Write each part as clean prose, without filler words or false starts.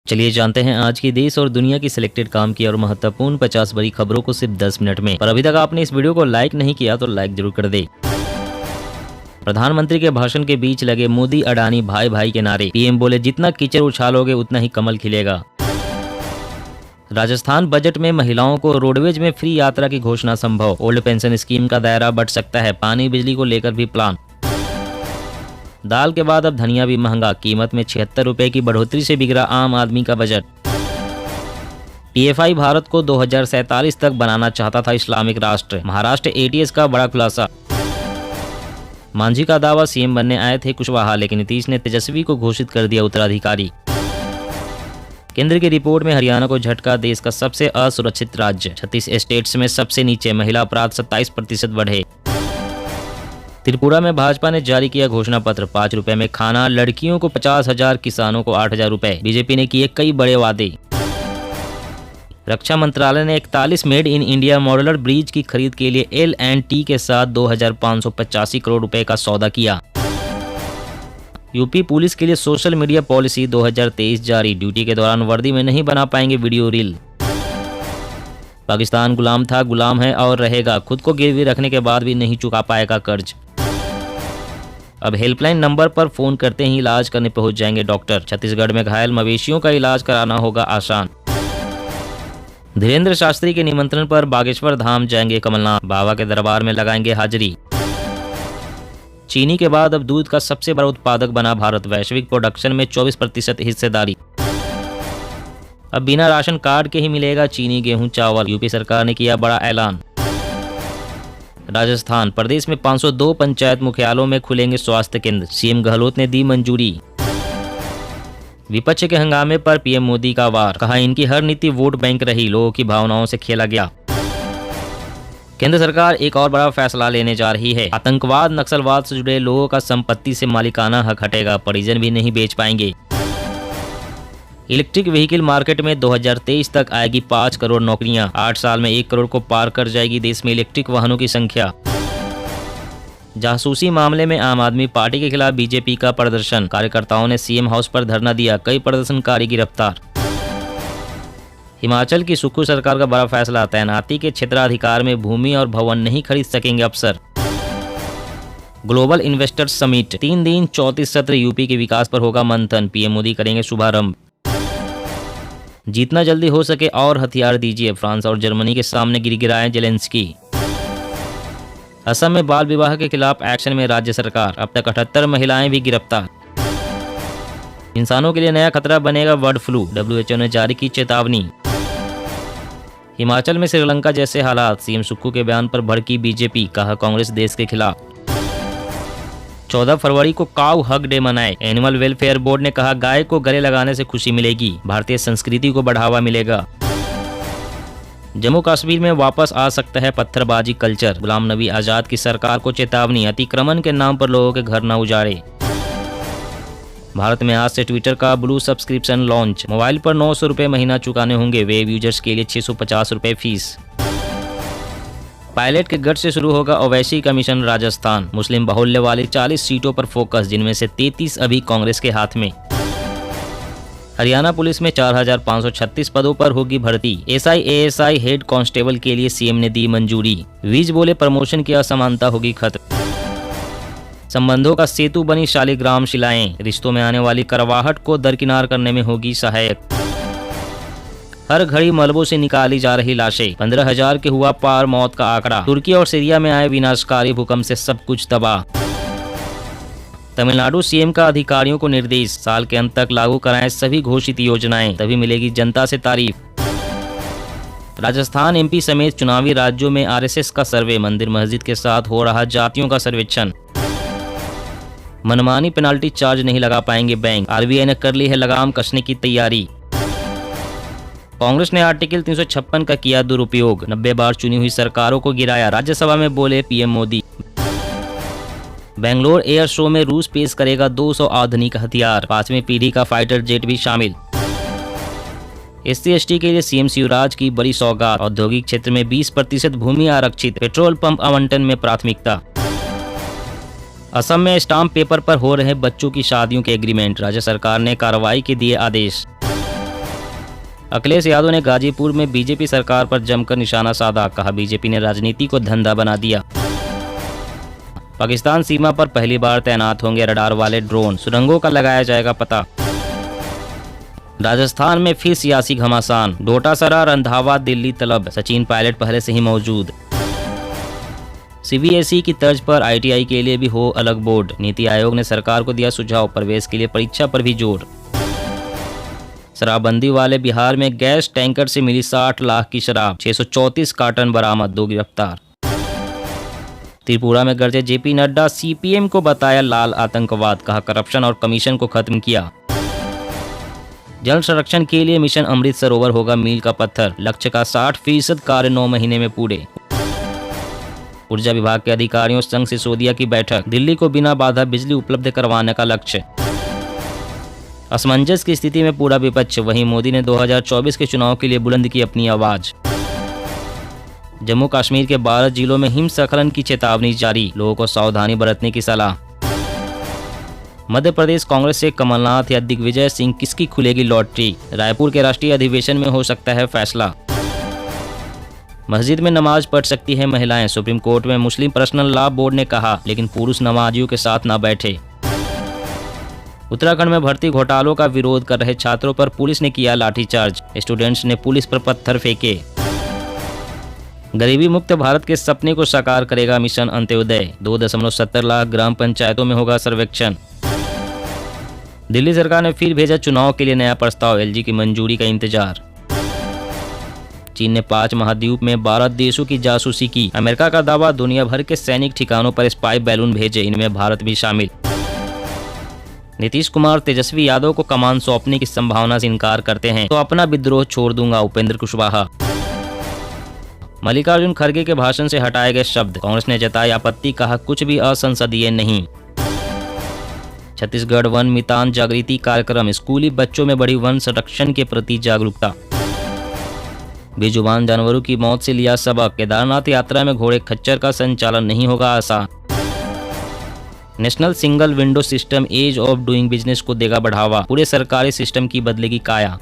चलिए जानते हैं आज की देश और दुनिया की सिलेक्टेड काम की और महत्वपूर्ण 50 बड़ी खबरों को सिर्फ 10 मिनट में। पर अभी तक आपने इस वीडियो को लाइक नहीं किया तो लाइक जरूर कर दे। प्रधानमंत्री के भाषण के बीच लगे मोदी अडानी भाई भाई के नारे। पीएम बोले जितना कीचड़ उछालोगे उतना ही कमल खिलेगा। राजस्थान बजट में महिलाओं को रोडवेज में फ्री यात्रा की घोषणा संभव। ओल्ड पेंशन स्कीम का दायरा बढ़ सकता है। पानी बिजली को लेकर भी प्लान। दाल के बाद अब धनिया भी महंगा। कीमत में 76 रुपए की बढ़ोतरी से बिगड़ा आम आदमी का बजट। पीएफआई भारत को 2047 तक बनाना चाहता था इस्लामिक राष्ट्र। महाराष्ट्र एटीएस का बड़ा खुलासा। मांझी का दावा सीएम बनने आए थे कुशवाहा, लेकिन नीतीश ने तेजस्वी को घोषित कर दिया उत्तराधिकारी। केंद्र की रिपोर्ट में हरियाणा को झटका। देश का सबसे असुरक्षित राज्य। 36 स्टेट्स में सबसे नीचे। महिला अपराध 27% बढ़े। त्रिपुरा में भाजपा ने जारी किया घोषणा पत्र। 5 रुपए में खाना, लड़कियों को 50,000, किसानों को 8,000 रुपए। बीजेपी ने किए कई बड़े वादे। रक्षा मंत्रालय ने 41 made in India modular bridge की खरीद के लिए L&T के साथ 2,585 करोड़ रुपए का सौदा किया। यूपी पुलिस के लिए सोशल मीडिया पॉलिसी 2023 जारी। ड्यूटी के दौरान वर्दी में नहीं बना पाएंगे वीडियो रील। पाकिस्तान गुलाम था, गुलाम है और रहेगा। खुद को गिरवी रखने के बाद भी नहीं चुका पाएगा कर्ज। अब हेल्पलाइन नंबर पर फोन करते ही इलाज करने पहुंच जाएंगे डॉक्टर। छत्तीसगढ़ में घायल मवेशियों का इलाज कराना होगा आसान। धीरेन्द्र शास्त्री के निमंत्रण पर बागेश्वर धाम जाएंगे कमलनाथ। बाबा के दरबार में लगाएंगे हाजिरी। चीनी के बाद अब दूध का सबसे बड़ा उत्पादक बना भारत। वैश्विक प्रोडक्शन में 24% हिस्सेदारी। अब बिना राशन कार्ड के ही मिलेगा चीनी, गेहूं, चावल। यूपी सरकार ने किया बड़ा ऐलान। राजस्थान प्रदेश में 502 पंचायत मुख्यालयों में खुलेंगे स्वास्थ्य केंद्र। सीएम गहलोत ने दी मंजूरी। विपक्ष के हंगामे पर पीएम मोदी का वार। कहा इनकी हर नीति वोट बैंक रही, लोगों की भावनाओं से खेला गया। केंद्र सरकार एक और बड़ा फैसला लेने जा रही है। आतंकवाद नक्सलवाद से जुड़े लोगों का संपत्ति से मालिकाना हक हटेगा। परिजन भी नहीं बेच पाएंगे। इलेक्ट्रिक व्हीकल मार्केट में 2023 तक आएगी 5 करोड़ नौकरियां। 8 साल में 1 करोड़ को पार कर जाएगी देश में इलेक्ट्रिक वाहनों की संख्या। जासूसी मामले में आम आदमी पार्टी के खिलाफ बीजेपी का प्रदर्शन। कार्यकर्ताओं ने सीएम हाउस पर धरना दिया। कई प्रदर्शनकारी गिरफ्तार। हिमाचल की सुक्खू सरकार का बड़ा फैसला। तैनाती के क्षेत्राधिकार में भूमि और भवन नहीं खरीद सकेंगे अफसर। ग्लोबल इन्वेस्टर्स समिट 3 दिन 34 सत्र। यूपी के विकास पर होगा मंथन। पीएम मोदी करेंगे शुभारंभ। जितना जल्दी हो सके और हथियार दीजिए। फ्रांस और जर्मनी के सामने गिड़गिड़ाए जेलेंस्की। असम में बाल विवाह के खिलाफ एक्शन में राज्य सरकार। अब तक 78 महिलाएं भी गिरफ्तार। इंसानों के लिए नया खतरा बनेगा बर्ड फ्लू। WHO ने जारी की चेतावनी। हिमाचल में श्रीलंका जैसे हालात। सीएम सुक्खू के बयान पर भड़की बीजेपी। कहा कांग्रेस देश के खिलाफ। 14 फरवरी को काऊ हग डे मनाए। एनिमल वेलफेयर बोर्ड ने कहा गाय को गले लगाने से खुशी मिलेगी। भारतीय संस्कृति को बढ़ावा मिलेगा। जम्मू कश्मीर में वापस आ सकता है पत्थरबाजी कल्चर। गुलाम नबी आजाद की सरकार को चेतावनी। अतिक्रमण के नाम पर लोगों के घर न उजाड़े। भारत में आज से ट्विटर का ब्लू सब्सक्रिप्शन लॉन्च। मोबाइल पर 900 रुपए महीना चुकाने होंगे। वेब यूजर्स के लिए 650 रुपए फीस। पायलट के गढ़ से शुरू होगा ओवैसी का मिशन राजस्थान। मुस्लिम बाहुल्य वाली 40 सीटों पर फोकस, जिनमें से 33 अभी कांग्रेस के हाथ में। हरियाणा पुलिस में 4,536 पदों पर होगी भर्ती। SI ASI हेड कांस्टेबल के लिए सीएम ने दी मंजूरी। विज बोले प्रमोशन की असमानता होगी खत्म। संबंधों का सेतु बनी शालिग्राम शिलाएं। रिश्तों में आने वाली करवाहट को दरकिनार करने में होगी सहायक। हर घड़ी मलबों से निकाली जा रही लाशें। 15,000 के हुआ पार मौत का आंकड़ा। तुर्की और सीरिया में आए विनाशकारी भूकंप से सब कुछ तबाह। तमिलनाडु सीएम का अधिकारियों को निर्देश। साल के अंत तक लागू कराएं सभी घोषित योजनाएं, तभी मिलेगी जनता से तारीफ। राजस्थान MP समेत चुनावी राज्यों में RSS का सर्वे। मंदिर मस्जिद के साथ हो रहा जातियों का सर्वेक्षण। मनमानी पेनाल्टी चार्ज नहीं लगा पाएंगे बैंक। RBI ने कर ली है लगाम कसने की तैयारी। कांग्रेस ने आर्टिकल 356 का किया दुरुपयोग। 90 बार चुनी हुई सरकारों को गिराया। राज्यसभा में बोले PM Modi. Bangalore air show में रूस पेश करेगा 200 आधुनिक हथियार। 5वीं पीढ़ी का फाइटर जेट भी शामिल। SC ST के लिए सीएम शिवराज की बड़ी सौगात। औद्योगिक क्षेत्र में 20% भूमि आरक्षित। पेट्रोल पंप आवंटन में प्राथमिकता। असम में स्टाम्प पेपर पर हो रहे बच्चों की शादियों के एग्रीमेंट। राज्य सरकार ने कार्रवाई के दिए आदेश। अखिलेश यादव ने गाजीपुर में बीजेपी सरकार पर जमकर निशाना साधा, कहा बीजेपी ने राजनीति को धंधा बना दिया। पाकिस्तान सीमा पर पहली बार तैनात होंगे रडार वाले ड्रोन, सुरंगों का लगाया जाएगा पता। राजस्थान में फिर सियासी घमासान, डोटासरा, रंधावा, दिल्ली तलब, सचिन पायलट पहले से ही मौजूद। सीबीएसई की तर्ज पर आईटीआई के लिए भी हो अलग बोर्ड, नीति आयोग ने सरकार को दिया सुझाव, प्रवेश के लिए परीक्षा पर भी जोर। शराबबंदी वाले बिहार में गैस टैंकर से मिली 60 लाख की शराब, 634 कार्टन बरामद, 2 गिरफ्तार। त्रिपुरा में गरजे जेपी नड्डा, सीपीएम को बताया लाल आतंकवाद, कहा करप्शन और कमीशन को खत्म किया। जल संरक्षण के लिए मिशन अमृत सरोवर होगा मील का पत्थर, लक्ष्य का 60% कार्य 9 महीने में पूरे। ऊर्जा विभाग के अधिकारियों संघ सिसोदिया की बैठक, दिल्ली को बिना बाधा बिजली उपलब्ध करवाने का लक्ष्य। असमंजस की स्थिति में पूरा विपक्ष, वहीं मोदी ने 2024 के चुनाव के लिए बुलंद की अपनी आवाज। जम्मू कश्मीर के 12 जिलों में हिमस्खलन की चेतावनी जारी, लोगों को सावधानी बरतने की सलाह। मध्य प्रदेश कांग्रेस से कमलनाथ या दिग्विजय सिंह किसकी खुलेगी लॉटरी, रायपुर के राष्ट्रीय अधिवेशन में हो सकता है फैसला। मस्जिद में नमाज पढ़ सकती है महिलाएं, सुप्रीम कोर्ट में मुस्लिम पर्सनल लॉ बोर्ड ने कहा, लेकिन पुरुष नमाजियों के साथ न बैठे। उत्तराखंड में भर्ती घोटालों का विरोध कर रहे छात्रों पर पुलिस ने किया लाठीचार्ज, स्टूडेंट्स ने पुलिस पर पत्थर फेंके। गरीबी मुक्त भारत के सपने को साकार करेगा मिशन अंत्योदय, 2.70 लाख ग्राम पंचायतों में होगा सर्वेक्षण। दिल्ली सरकार ने फिर भेजा चुनाव के लिए नया प्रस्ताव, एलजी की मंजूरी का इंतजार। चीन ने 5 महाद्वीप में 12 देशों की जासूसी की, अमेरिका का दावा, दुनिया भर के सैनिक ठिकानों पर स्पाई बैलून भेजे, इनमें भारत भी शामिल। नीतीश कुमार तेजस्वी यादव को कमान सौंपने की संभावना से इनकार करते हैं तो अपना विद्रोह छोड़ दूंगा, उपेंद्र कुशवाहा। मल्लिकार्जुन खड़गे के भाषण से हटाए गए शब्द, कांग्रेस ने जताई आपत्ति, कहा कुछ भी असंसदीय नहीं। छत्तीसगढ़ वन मितान जागृति कार्यक्रम, स्कूली बच्चों में बढ़ी वन संरक्षण के प्रति जागरूकता। बेजुबान जानवरों की मौत से लिया सबक, केदारनाथ यात्रा में घोड़े खच्चर का संचालन नहीं होगा आसान। National single window system ease of doing business को देगा बढ़ावा, पूरे सरकारी सिस्टम की बदलेगी काया।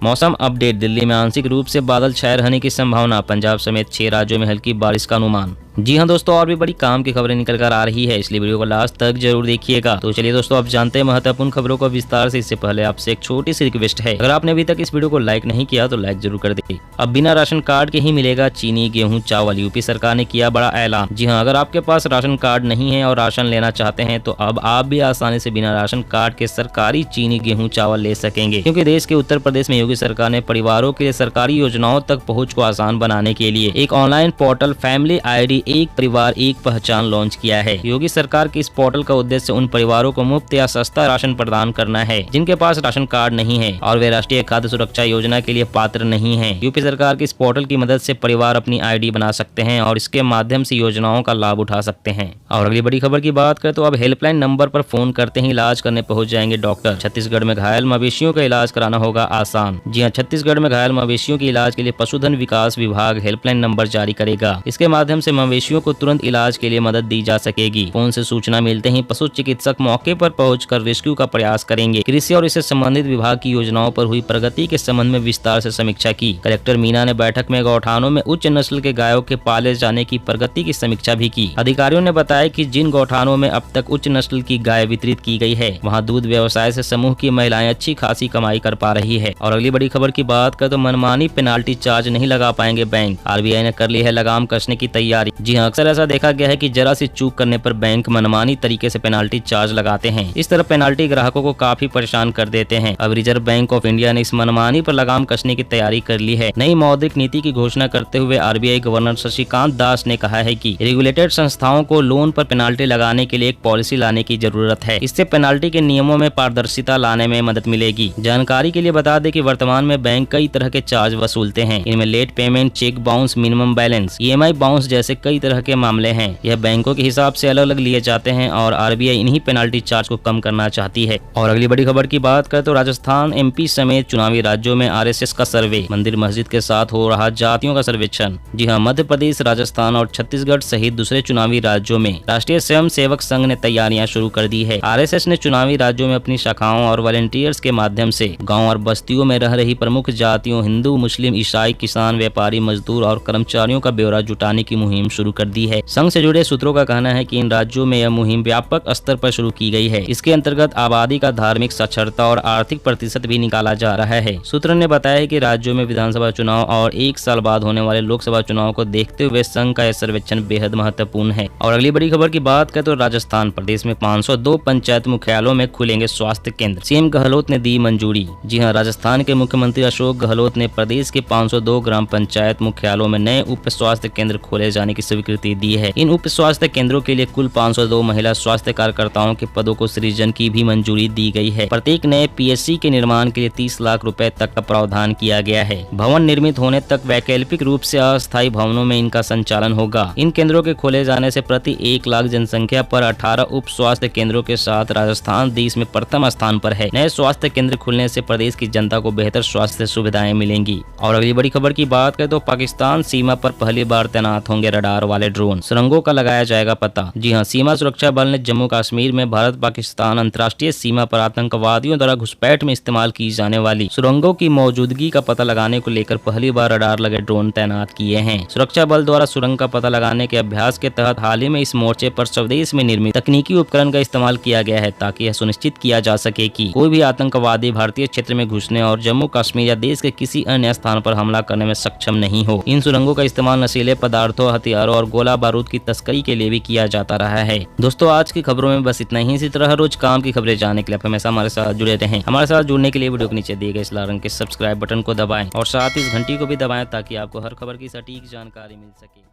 मौसम अपडेट, दिल्ली में आंशिक रूप से बादल छाए रहने की संभावना, पंजाब समेत 6 राज्यों में हल्की बारिश का अनुमान। जी हाँ दोस्तों, और भी बड़ी काम की खबरें निकल कर आ रही है, इसलिए वीडियो को लास्ट तक जरूर देखिएगा। तो चलिए दोस्तों, आप जानते हैं महत्वपूर्ण खबरों को विस्तार से। इससे पहले आपसे एक छोटी सी रिक्वेस्ट है, अगर आपने अभी तक इस वीडियो को लाइक नहीं किया तो लाइक जरूर कर दीजिए। अब बिना राशन कार्ड के ही मिलेगा चीनी, गेहूं, चावल, यूपी सरकार ने किया बड़ा ऐलान। जी हाँ, अगर आपके पास राशन कार्ड नहीं है और राशन लेना चाहते हैं तो अब आप भी आसानी से बिना राशन कार्ड के सरकारी चीनी, गेहूं, चावल ले सकेंगे, क्योंकि देश के उत्तर प्रदेश में योगी सरकार ने परिवारों के लिए सरकारी योजनाओं तक पहुँच को आसान बनाने के लिए एक ऑनलाइन पोर्टल फैमिली ID एक परिवार एक पहचान लॉन्च किया है। योगी सरकार के इस पोर्टल का उद्देश्य उन परिवारों को मुफ्त या सस्ता राशन प्रदान करना है जिनके पास राशन कार्ड नहीं है और वे राष्ट्रीय खाद्य सुरक्षा योजना के लिए पात्र नहीं हैं। यूपी सरकार की इस पोर्टल की मदद से परिवार अपनी ID बना सकते हैं और इसके माध्यम से योजनाओं का लाभ उठा सकते हैं। और अगली बड़ी खबर की बात करें तो अब हेल्पलाइन नंबर पर फोन करते ही इलाज करने पहुंच जाएंगे डॉक्टर। छत्तीसगढ़ में घायल मवेशियों का इलाज कराना होगा आसान। जी हाँ, छत्तीसगढ़ में घायल मवेशियों के इलाज के लिए पशुधन विकास विभाग हेल्पलाइन नंबर जारी करेगा। इसके माध्यम से मवेशियों को तुरंत इलाज के लिए मदद दी जा सकेगी। फोन से सूचना मिलते ही पशु चिकित्सक मौके पर पहुंचकर रेस्क्यू का प्रयास करेंगे। कृषि और इससे संबंधित विभाग की योजनाओं पर हुई प्रगति के संबंध में विस्तार से समीक्षा की। कलेक्टर मीना ने बैठक में गौठानों में उच्च नस्ल के गायों के पाले जाने की प्रगति की समीक्षा भी की। अधिकारियों ने बताया कि जिन गौठानों में अब तक उच्च नस्ल की गाय वितरित की गई है, वहाँ दूध व्यवसाय से समूह की महिलाएं अच्छी खासी कमाई कर पा रही है। और अगली बड़ी खबर की बात करें तो मनमानी पेनाल्टी चार्ज नहीं लगा पाएंगे बैंक, RBI ने कर ली है लगाम कसने की तैयारी। जी हाँ, अक्सर ऐसा देखा गया है कि जरा सी चूक करने पर बैंक मनमानी तरीके से पेनाल्टी चार्ज लगाते हैं। इस तरह पेनाल्टी ग्राहकों को काफी परेशान कर देते हैं। अब रिजर्व बैंक ऑफ इंडिया ने इस मनमानी पर लगाम कसने की तैयारी कर ली है। नई मौद्रिक नीति की घोषणा करते हुए RBI गवर्नर शशिकांत दास ने कहा है कि रेगुलेटेड संस्थाओं को लोन पर पेनाल्टी लगाने के लिए एक पॉलिसी लाने की जरूरत है। इससे पेनाल्टी के नियमों में पारदर्शिता लाने में मदद मिलेगी। जानकारी के लिए बता दें कि वर्तमान में बैंक कई तरह के चार्ज वसूलते हैं। इनमें late payment, cheque bounce, minimum balance, EMI bounce जैसे कई कई तरह के मामले हैं। यह बैंकों के हिसाब से अलग अलग लिए जाते हैं और आरबीआई इन्हीं पेनाल्टी चार्ज को कम करना चाहती है। और अगली बड़ी खबर की बात करें तो राजस्थान, एमपी समेत चुनावी राज्यों में आरएसएस का सर्वे, मंदिर मस्जिद के साथ हो रहा जातियों का सर्वेक्षण। जी हां, मध्य प्रदेश, राजस्थान और छत्तीसगढ़ सहित दूसरे चुनावी राज्यों में राष्ट्रीय स्वयं सेवक संघ ने तैयारियां शुरू कर दी है। आरएसएस ने चुनावी राज्यों में अपनी शाखाओं और वॉलंटियर्स के माध्यम से गाँव और बस्तियों में रह रही प्रमुख जातियों हिंदू, मुस्लिम, ईसाई, किसान, व्यापारी, मजदूर और कर्मचारियों का ब्यौरा जुटाने की मुहिम शुरू कर दी है। संघ से जुड़े सूत्रों का कहना है कि इन राज्यों में यह मुहिम व्यापक स्तर पर शुरू की गई है। इसके अंतर्गत आबादी का धार्मिक साक्षरता और आर्थिक प्रतिशत भी निकाला जा रहा है। सूत्र ने बताया है कि राज्यों में विधानसभा चुनाव और 1 साल बाद होने वाले लोकसभा चुनाव को देखते हुए संघ का यह सर्वेक्षण बेहद महत्वपूर्ण है। और अगली बड़ी खबर की बात करें तो राजस्थान प्रदेश में 502 पंचायत मुख्यालयों में खुलेंगे स्वास्थ्य केंद्र, सीएम गहलोत ने दी मंजूरी। जी हां, राजस्थान के मुख्यमंत्री अशोक गहलोत ने प्रदेश के 502 ग्राम पंचायत मुख्यालयों में नए उप स्वास्थ्य केंद्र खोले जाने की स्वीकृति दी है। इन उप स्वास्थ्य केंद्रों के लिए कुल 502 महिला स्वास्थ्य कार्यकर्ताओं के पदों को सृजन की भी मंजूरी दी गई है। प्रत्येक नए पीएचसी के निर्माण के लिए 30 लाख रुपए तक का प्रावधान किया गया है। भवन निर्मित होने तक वैकल्पिक रूप से अस्थायी भवनों में इनका संचालन होगा। इन केंद्रों के खोले जाने से प्रति 1 लाख जनसंख्या पर 18 उप स्वास्थ्य केंद्रों के साथ राजस्थान देश में प्रथम स्थान पर है। नए स्वास्थ्य केंद्र खुलने से प्रदेश की जनता को बेहतर स्वास्थ्य सुविधाएं मिलेंगी। और अगली बड़ी खबर की बात करें तो पाकिस्तान सीमा पर पहली बार तैनात होंगे रडार वाले ड्रोन, सुरंगों का लगाया जाएगा पता। जी हां, सीमा सुरक्षा बल ने जम्मू कश्मीर में भारत पाकिस्तान अंतर्राष्ट्रीय सीमा पर आतंकवादियों द्वारा घुसपैठ में इस्तेमाल की जाने वाली सुरंगों की मौजूदगी का पता लगाने को लेकर पहली बार रडार लगे ड्रोन तैनात किए हैं। सुरक्षा बल द्वारा सुरंग का पता लगाने के अभ्यास के तहत हाल ही में इस मोर्चे पर स्वदेश में निर्मित तकनीकी उपकरण का इस्तेमाल किया गया है ताकि यह सुनिश्चित किया जा सके कि कोई भी आतंकवादी भारतीय क्षेत्र में घुसने और जम्मू कश्मीर या देश के किसी अन्य स्थान पर हमला करने में सक्षम नहीं हो। इन सुरंगों का इस्तेमाल नशीले पदार्थों, हथियारों और गोला बारूद की तस्करी के लिए भी किया जाता रहा है। दोस्तों, आज की खबरों में बस इतना ही। इसी तरह रोज काम की खबरें जानने के लिए आप हमेशा हमारे साथ जुड़े रहें। हमारे साथ जुड़ने के लिए वीडियो के नीचे दिए गए इस लाल रंग के सब्सक्राइब बटन को दबाएं और साथ ही इस घंटी को भी दबाएं ताकि आपको हर खबर की सटीक जानकारी मिल सके।